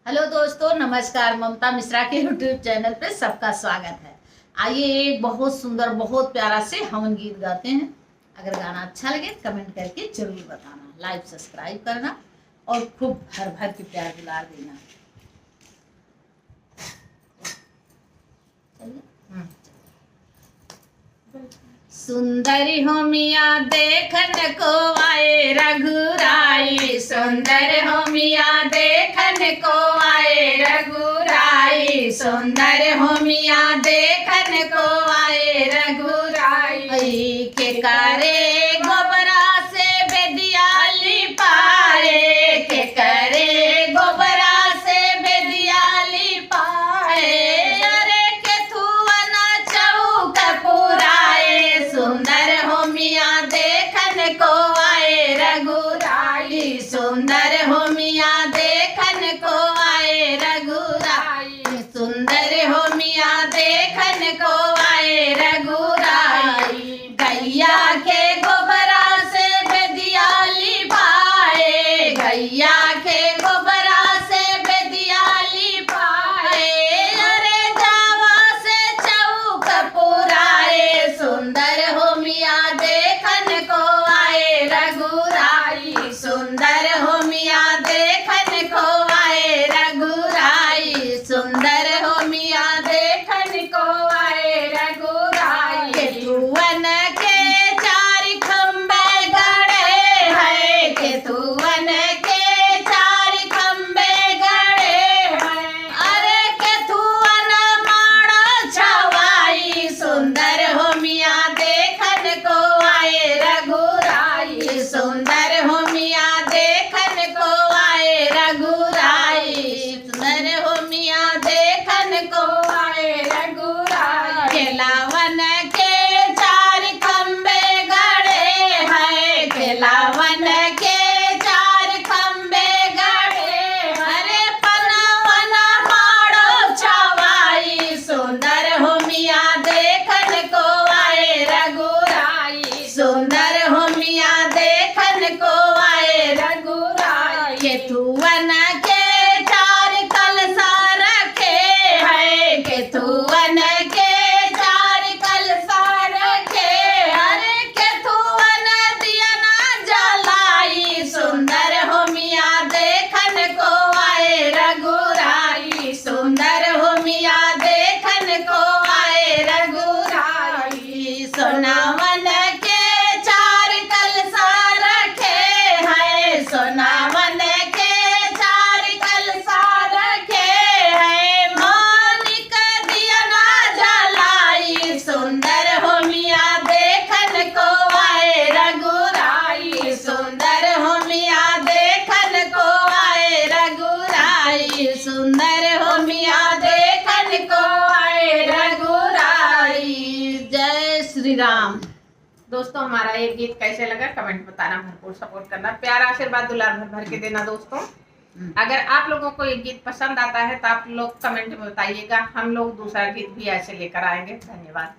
Hello दोस्तों, नमस्कार। ममता मिश्रा के यूट्यूब चैनल पे सबका स्वागत है। आइए एक बहुत सुंदर बहुत प्यारा से हवन गीत गाते हैं। अगर गाना अच्छा लगे कमेंट करके जरूर बताना, लाइक सब्सक्राइब करना और खूब भर भर के प्यार दुलार देना। सुंदरी हो मिया देखन को आए रघुराई, सुंदर हो मिया देखन को आए रघुराई, सुंदर हो मिया देखन को आए रघुराई। के करे गोबरा से बेदियाली पाए, के करे गोबरा से बेदियाली पाए। अरे के थुवना चौक पुराए, सुंदर हो मिया देखन को आए रघुराई, सुंदर हो मिया देखन को आए रघुराई, सुंदर हो मिया देखन को आए रघुराई। गैया के गोबरा से बेदियाली पाए, गैया के गोबरा से बेदियाली पाए। अरे जावा से चौक पुराए, सुंदर हो मिया देखन को आए रघुराई, सुंदर हो मिया देखन को आए रघुराई, सुंदर हो मिया देखन को आए रघुराई। केतुवन के चार खंबे गड़े हैं, केतुवन के चार खंबे गड़े हैं। अरे केतुवन माड़ा छवाई, सुंदर हो मिया देखन को आए रघुराई, सुंदर हो मिया देखन को आए रघुराई, सुंदर हो मिया देखन को आए रघुराई। केलावन के चार खंबे गड़े हैं, केलावन के चार खंबे गड़े। अरे पनवन माड़ो छवाई, सुंदर हो मिया देखन को आए रघुराई, सुंदर हो मिया देखन को आए रघुराई। केतुवन के चार कलसा रखे हैं, केतुवन के चार कलसा रखे। अरे केतुवन दिया ना जलाई, सुंदर हो मिया देखन को आए रघुराई, सुंदर हो मिया देखन को आए रघुराई। सोनावन के चार कलसा रखे हैं, सोनावन के चार कलसा रखे हैं। मानिक दिया ना जलाई, सुंदर हो मिया देखन को आए रघुराई, सुंदर हो मिया देखन को आए रघुराई, सुंदर हो मिया देखन को आए रघुराई। जय श्री राम। दोस्तों, हमारा ये गीत कैसे लगा कमेंट बताना, भरपूर सपोर्ट करना, प्यारा आशीर्वाद दुलार भर भर के देना। दोस्तों, अगर आप लोगों को ये गीत पसंद आता है तो आप लोग कमेंट में बताइएगा, हम लोग दूसरा गीत भी ऐसे लेकर आएंगे। धन्यवाद।